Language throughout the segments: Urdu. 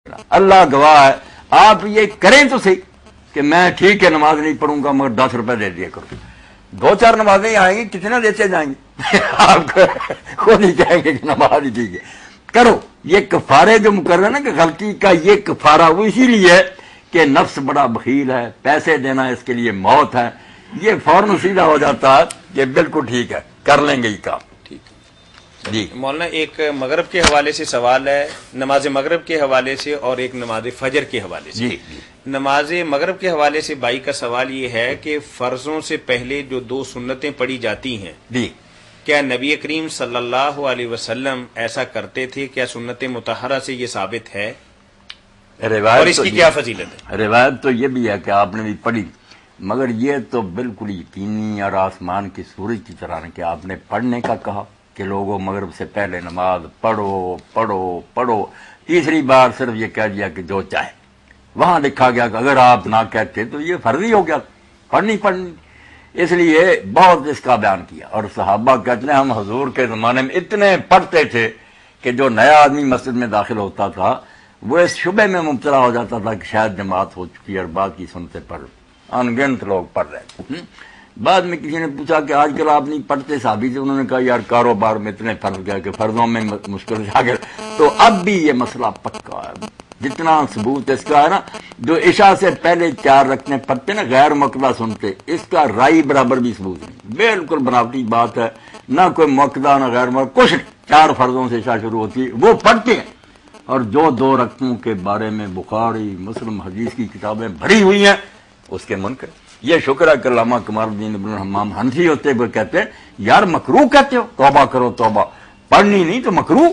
اللہ گواہ ہے، آپ یہ کریں تو صحیح کہ میں ٹھیک ہے نماز نہیں پڑھوں گا مگر 10 روپے دے دیا کروں، 2-4 نمازیں آئیں گی کتنے دیتے جائیں گے آپ خود ہی کہیں گے کہ نماز ہی ٹھیک ہے کرو۔ یہ کفارے جو مقرر ہے نا کہ غلطی کا یہ کفارہ وہ اسی لیے ہے کہ نفس بڑا بخیل ہے، پیسے دینا اس کے لیے موت ہے، یہ فوراً سیدھا ہو جاتا ہے کہ بالکل ٹھیک ہے کر لیں گے یہ کام۔ جی مولانا، ایک مغرب کے حوالے سے سوال ہے، نماز مغرب کے حوالے سے اور ایک نماز فجر کے حوالے سے۔ جی نماز مغرب کے حوالے سے بھائی کا سوال یہ ہے کہ فرضوں سے پہلے جو 2 سنتیں پڑھی جاتی ہیں، جی کیا نبی کریم صلی اللہ علیہ وسلم ایسا کرتے تھے؟ کیا سنت مطہرہ سے یہ ثابت ہے اور اس کی کیا فضیلت ہے؟ روایت تو یہ بھی ہے کہ آپ نے بھی پڑھی، مگر یہ تو بالکل یقینی اور آسمان کی سورج کی طرح ہے کہ آپ نے پڑھنے کا کہا کہ لوگوں مغرب سے پہلے نماز پڑھو پڑھو پڑھو، تیسری بار صرف یہ کہہ دیا کہ جو چاہے۔ وہاں لکھا گیا کہ اگر آپ نہ کہتے تو یہ فرضی ہو گیا، پڑھنی، اس لیے بہت اس کا بیان کیا۔ اور صحابہ کہتے ہیں ہم حضور کے زمانے میں اتنے پڑھتے تھے کہ جو نیا آدمی مسجد میں داخل ہوتا تھا وہ اس شبے میں مبتلا ہو جاتا تھا کہ شاید جماعت ہو چکی ہے اور بعد کی سنتے پڑھ ان گنت لوگ پڑھ رہے تھے۔ بعد میں کسی نے پوچھا کہ آج کل آپ نہیں پڑھتے صحابی سے، انہوں نے کہا یار کاروبار میں اتنے فرض گیا کہ فرضوں میں مشکل آ گیا۔ تو اب بھی یہ مسئلہ پکا ہے، جتنا ثبوت اس کا ہے نا، جو عشاء سے پہلے 4 رکعتیں پڑھتے نا غیر مقدہ سنتے، اس کا رائی برابر بھی ثبوت نہیں، بالکل بناوٹی بات ہے، نہ کوئی مقدہ نہ غیر مقدہ کچھ نہیں۔ 4 فرضوں سے عشاء شروع ہوتی ہے وہ پڑھتے ہیں، اور جو 2 رکعتوں کے بارے میں بخاری مسلم حدیث کی کتابیں بھری ہوئی ہیں اس کے منکر۔ یہ شکر ہے کہ علامہ کمال الدین ابن الحمام حنفی ہوتے ہوئے کہتے ہیں یار مکروہ کہتے ہو، توبہ کرو توبہ، پڑھنی نہیں تو مکروہ،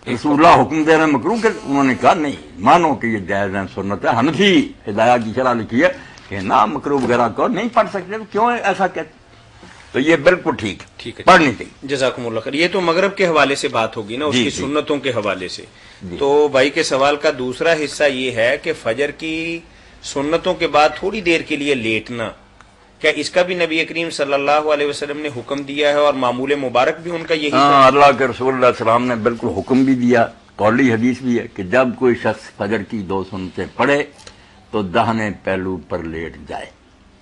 رسول اللہ حکم دے رہے ہیں مکروہ کے۔ انہوں نے کہا نہیں، مانو کہ یہ جائز ہے، سنت ہے۔ حنفی ہدایہ کی شرح لکھی ہے کہ نہ مکروہ وغیرہ کو نہیں پڑھ سکتے، کیوں ایسا کہتے؟ تو یہ بالکل ٹھیک ہے، پڑھنی چاہیے۔ جزاکم اللہ خیر۔ یہ تو مغرب کے حوالے سے بات ہوگی نا، اس کی سنتوں کے حوالے سے۔ تو بھائی کے سوال کا دوسرا حصہ یہ ہے کہ فجر کی سنتوں کے بعد تھوڑی دیر کے لیے لیٹنا، کیا اس کا بھی نبی کریم صلی اللہ علیہ وسلم نے حکم دیا ہے اور معمول مبارک بھی ان کا یہی ہے؟ اللہ کے رسول اللہ علیہ وسلم نے بالکل حکم بھی دیا، قولی حدیث بھی ہے کہ جب کوئی شخص فجر کی 2 سنتیں پڑھے تو داہنے پہلو پر لیٹ جائے۔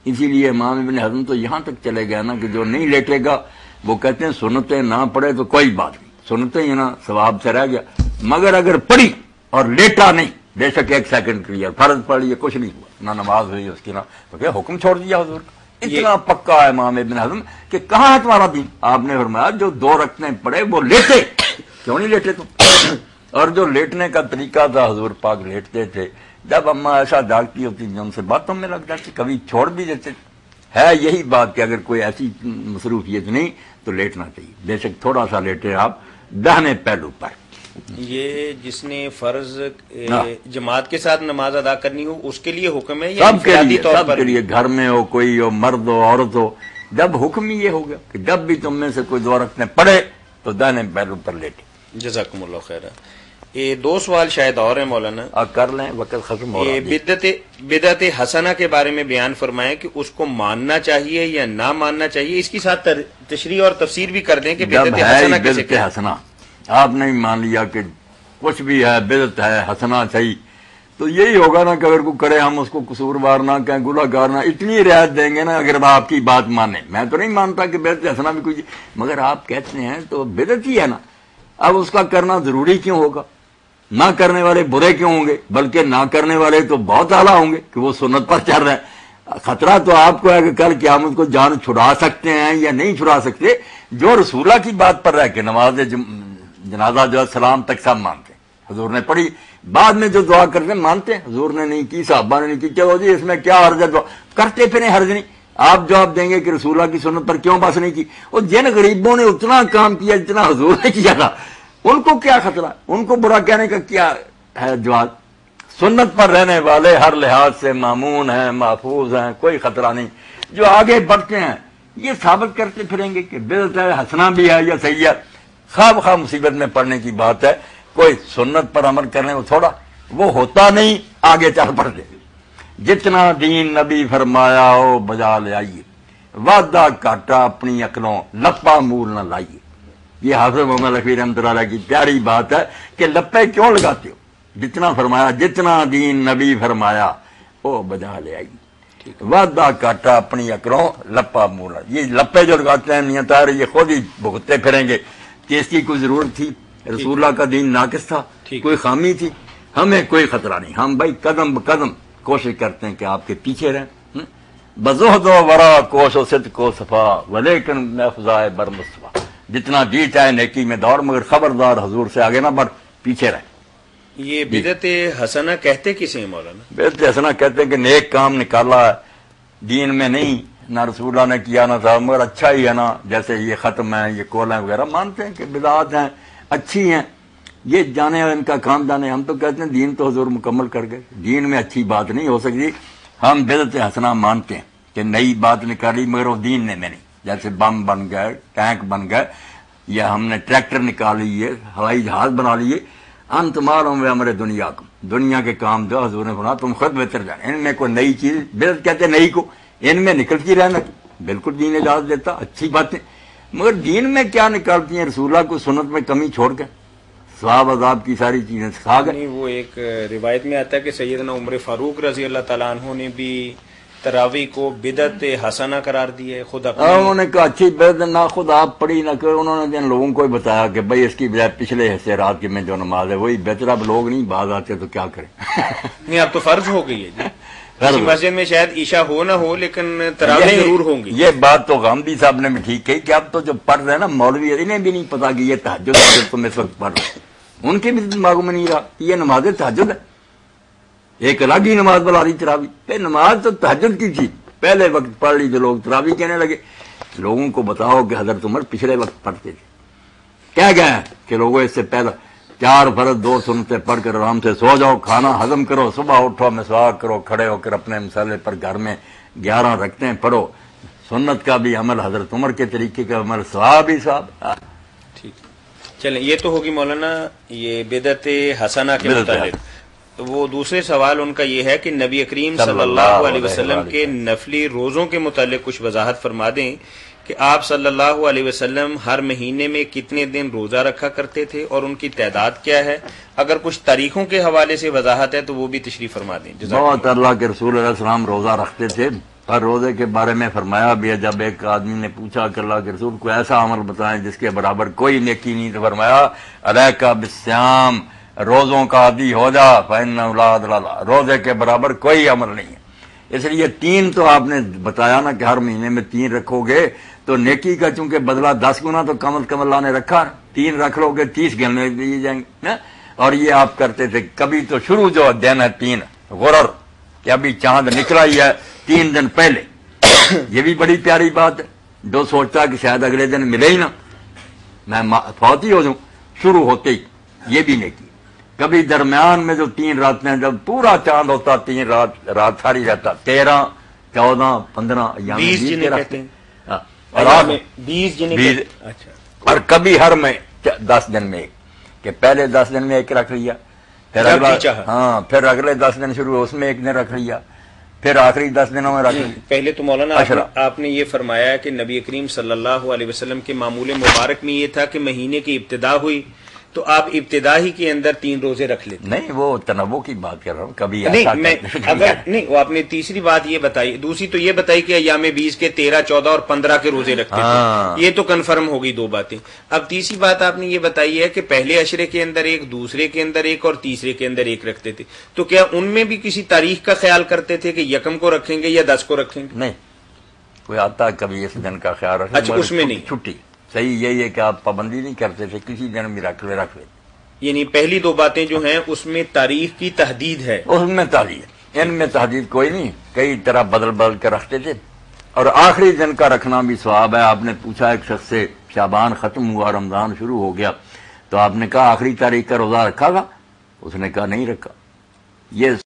اسی لیے امام ابن حزم تو یہاں تک چلے گیا نا کہ جو نہیں لیٹے گا وہ کہتے ہیں سنتیں نہ پڑھے تو کوئی بات نہیں، سنتیں ہی نا ثواب سے رہ گیا، مگر اگر پڑھی اور لیٹا نہیں، بے شک 1 سیکنڈ کے لیے فرض پڑھ لیے کچھ نہیں ہوا، نہ نماز ہوئی اس کی، نہ تو کیا حکم چھوڑ دیا حضور کا۔ اتنا پکا ہے امام ابن حزم کہ کہاں ہے تمہارا دین؟ آپ نے فرمایا جو 2 رکعتیں پڑھے وہ لیٹے، کیوں نہیں لیٹے تم؟ اور جو لیٹنے کا طریقہ تھا حضور پاک لیٹتے تھے، جب اماں ایسا جاگتی ہوتی تھی ان سے باتوں میں لگ جاتے، کبھی چھوڑ بھی دیتے۔ ہے یہی بات کہ اگر کوئی ایسی مصروفیت نہیں تو لیٹنا چاہیے، بے شک تھوڑا سا لیٹے آپ داہنے پہلو پر۔ یہ جس نے فرض جماعت کے ساتھ نماز ادا کرنی ہو اس کے لیے حکم ہے یا انفرادی طور پر؟ سب کے لیے، گھر میں ہو کوئی ہو، مرد ہو عورت ہو، جب حکم ہی یہ ہو گیا کہ جب بھی تم میں سے کوئی 2 رکعتیں پڑھے تو داہنے پہلو پر لیٹے۔ جزاکم اللہ خیر۔ یہ 2 سوال شاید اور ہیں مولانا، کر لیں، وقت ختم ہو رہا ہے۔ بدعت حسنہ کے بارے میں بیان فرمائیں کہ اس کو ماننا چاہیے یا نہ ماننا چاہیے، اس کی ساتھ تشریح اور تفسیر بھی کر دیں کہ بدعت حسنہ کیسے؟ بدعت حسنہ آپ نے مان لیا کہ کچھ بھی ہے بدعت ہے، حسنہ چاہیے، تو یہی ہوگا نا کہ اگر کوئی کرے ہم اس کو قصوروار نہ کہیں، گنہگار نہ، اتنی رعایت دیں گے نا اگر آپ کی بات مانیں۔ میں تو نہیں مانتا کہ بدعت حسنہ بھی کوئی، مگر آپ کہتے ہیں تو بدعت ہی ہے نا، اب اس کا کرنا ضروری کیوں ہوگا؟ نہ کرنے والے برے کیوں ہوں گے؟ بلکہ نہ کرنے والے تو بہت اعلیٰ ہوں گے کہ وہ سنت پر چل رہے ہیں۔ خطرہ تو آپ کو ہے کہ کل قیامت کو جان چھڑا سکتے ہیں یا نہیں چھڑا سکتے، جو رسولہ کی بات پر رہ کے نماز جنازہ جو سلام تک سب مانتے ہیں، حضور نے پڑھی، بعد میں جو دعا کرتے ہیں مانتے ہیں، حضور نے نہیں کی، صحابہ نے نہیں کی، چلو جی اس میں کیا حرج ہے، دعا کرتے پھریں، حرج نہیں۔ آپ جواب دیں گے کہ رسولہ کی سنت پر کیوں بس نہیں کی؟ اور جن غریبوں نے اتنا کام کیا جتنا حضور نے کیا تھا ان کو کیا خطرہ؟ ان کو برا کہنے کا کیا ہے جواب؟ سنت پر رہنے والے ہر لحاظ سے مامون ہیں، محفوظ ہیں، کوئی خطرہ نہیں۔ جو آگے بڑھتے ہیں یہ ثابت کرتے پھریں گے کہ بدعت ہے، حسنہ بھی ہے یا سیئہ، خواہ مصیبت میں پڑنے کی بات ہے، کوئی سنت پر عمل کرنے کو تھوڑا وہ ہوتا نہیں، آگے چل پڑتے۔ جتنا دین نبی فرمایا ہو بجا لے آئیے، وعدہ کاٹا اپنی عقلوں، لپا مول نہ لائیے۔ یہ حافظ محمد لکھوی رحمۃ اللہ علیہ کی پیاری بات ہے کہ لپے کیوں لگاتے ہو؟ جتنا فرمایا، جتنا دین نبی فرمایا وہ بجا لے آئی. وعدہ کاٹا اپنی اکڑوں لپا مولا. یہ لپے جو لگاتے ہیں میاں طاہر یہ خود ہی بھگتتے پھریں گے کہ اس کی کوئی ضرورت تھی. رسول اللہ کا دین ناقص تھا، کوئی خامی تھی. ہمیں کوئی خطرہ نہیں. ہم بھائی قدم بقدم کوشش کرتے ہیں کہ آپ کے پیچھے رہیں. بزہد و ورا کوش و صدق و صفا ولیکن میں فضائے برمصطفیٰ. جتنا جی چاہے نیکی میں دوڑ، مگر خبردار حضور سے آگے نہ بڑھ، پیچھے رہیں. یہ بدعت حسنہ کہتے کسے ہیں مولانا؟ بدعت حسنہ کہتے ہیں کہ نیک کام نکالا ہے دین میں، نہیں نہ رسول اللہ نے کیا نہ تھا، مگر اچھا ہی ہے نا. جیسے یہ ختم ہے، یہ کولیں وغیرہ مانتے ہیں کہ بدعات ہیں، اچھی ہیں، یہ جانے ان کا کام جانے. ہم تو کہتے ہیں دین تو حضور مکمل کر گئے، دین میں اچھی بات نہیں ہو سکتی. ہم بدعت حسنہ مانتے ہیں کہ نئی بات نکالی مگر وہ دین نے میں نہیں. جیسے بم بن گئے، ٹینک بن گئے، یا ہم نے ٹریکٹر نکال لیے، ہوائی جہاز بنا لیے. انت ماروں میں ہمارے دنیا کو، دنیا کے کام دو حضور نے بنا، تم خود بہتر جانے. ان میں کوئی نئی چیز، بدعت کہتے ہیں نئی کو، ان میں نکلتی رہنا. بالکل دین اجازت دیتا، اچھی باتیں، مگر دین میں کیا نکالتی ہیں؟ رسول اللہ کو سنت میں کمی چھوڑ کے ثواب عذاب کی ساری چیزیں سکھا گئے. وہ ایک روایت میں آتا ہے کہ سیدنا عمر فاروق رضی اللہ تعالیٰ عنہ نے بھی تراویح کو بدعت حسنہ قرار دی ہے. خود انہوں نے کہا اچھی بدعت نہ خود آپ پڑھی نہ کرو. انہوں نے جن لوگوں کو ہی بتایا کہ بھائی اس کی بجائے پچھلے حصے رات کی میں جو نماز ہے وہی بہتر. اب لوگ نہیں باز آتے تو کیا کریں. نہیں اب تو فرض ہو گئی ہے جی. کسی مسجد میں شاید عشاء ہو نہ ہو لیکن تراویح ضرور ہوں گی. یہ بات تو غامدی صاحب نے بھی ٹھیک کہی کہ اب تو جو پڑھ رہے ہیں نا مولوی، انہیں بھی نہیں پتا کہ یہ تہجد ہے تم اس وقت پڑھ رہے. ان کے بھی دماغوں میں نہیں رہا یہ نماز تہجد ہے. ایک الگ ہی نماز بلا رہی تراویح. پہ نماز تو تہجد کی تھی، پہلے وقت پڑھ لی جو لوگ تراویح کہنے لگے. لوگوں کو بتاؤ کہ حضرت عمر پچھلے وقت پڑھتے تھے. کیا گیا کہ لوگوں اس سے پہلے 4 فرض 2 سنتیں پڑھ کر آرام سے سو جاؤ، کھانا ہضم کرو، صبح اٹھو، مسواک کرو، کھڑے ہو کر اپنے مسئلے پر گھر میں 11 رکھتے پڑھو. سنت کا بھی عمل، حضرت عمر کے طریقے کا عمل، ثواب ہی ثواب. ٹھیک چلیں، یہ تو ہوگی مولانا یہ بدعت حسنہ کے متعلق. وہ دوسرے سوال ان کا یہ ہے کہ نبی کریم صلی اللہ علیہ وسلم کے نفلی روزوں کے متعلق کچھ وضاحت فرما دیں کہ آپ صلی اللہ علیہ وسلم ہر مہینے میں کتنے دن روزہ رکھا کرتے تھے اور ان کی تعداد کیا ہے. اگر کچھ تاریخوں کے حوالے سے وضاحت ہے تو وہ بھی تشریح فرما دیں. بہت اللہ کے رسول علیہ السلام روزہ رکھتے تھے. ہر روزے کے بارے میں فرمایا بھی ہے. جب ایک آدمی نے پوچھا کہ اللہ کے رسول کو ایسا عمل بتائیں جس کے برابر کوئی نیکی نہیں، تو فرمایا علیک بالصیام، روزوں کا عادی ہو جا، فإنہ لا عدل لہ، روزے کے برابر کوئی عمل نہیں ہے. اس لیے 3 تو آپ نے بتایا نا کہ ہر مہینے میں 3 رکھو گے تو نیکی کا چونکہ بدلہ 10 گنا تو کم از کم اللہ نے رکھا. 3 رکھ لو گے 30 گنے دیے جائیں گے. اور یہ آپ کرتے تھے. کبھی تو شروع جو دن ہے 3 غرر کہ ابھی چاند نکلا ہی ہے 3 دن پہلے. یہ بھی بڑی پیاری بات ہے. جو سوچتا کہ شاید اگلے دن ملے ہی نا، میں فوت ہی ہو جاؤں، شروع ہوتے ہی یہ بھی نیکی. کبھی درمیان میں جو 3 راتیں جب پورا چاند ہوتا 3 رات ساری رہتا 13 14 15 اور کبھی ہر میں 10 دن میں ایک، کہ پہلے 10 دن میں ایک رکھ لیا، پھر پھر اگلے 10 دن شروع اس میں ایک دن رکھ لیا، پھر آخری 10 دنوں میں رکھ لیا. پہلے تو مولانا آپ نے یہ فرمایا کہ نبی کریم صلی اللہ علیہ وسلم کے معمول مبارک میں یہ تھا کہ مہینے کی ابتدا ہوئی تو آپ ابتدا ہی کے اندر 3 روزے رکھ لیتے. نہیں وہ تنوع کی بات کر رہا ہوں. کبھی نہیں وہ آپ نے تیسری بات یہ بتائی. دوسری تو یہ بتائی کہ ایام 20 کے 13 14 اور 15 کے روزے رکھتے تھے. یہ تو کنفرم ہوگی 2 باتیں. اب تیسری بات آپ نے یہ بتائی ہے کہ پہلے عشرے کے اندر ایک، دوسرے کے اندر ایک اور تیسرے کے اندر ایک رکھتے تھے. تو کیا ان میں بھی کسی تاریخ کا خیال کرتے تھے کہ 1 کو رکھیں گے یا 10 کو رکھیں گے؟ نہیں، کوئی آتا کبھی اس دن کا خیال رکھیں. اچھا اس میں نہیں چھٹی صحیح یہی ہے کہ آپ پابندی نہیں کرتے تھے، کسی دن بھی رکھ لے. یعنی پہلی 2 باتیں جو ہیں اس میں تاریخ کی تحدید ہے. اس میں تحدید، ان میں تحدید کوئی نہیں. کئی طرح بدل بدل کر رکھتے تھے. اور آخری دن کا رکھنا بھی ثواب ہے. آپ نے پوچھا ایک شخص سے، شعبان ختم ہوا، رمضان شروع ہو گیا، تو آپ نے کہا آخری تاریخ کا روزہ رکھا گا؟ اس نے کہا نہیں رکھا. یہ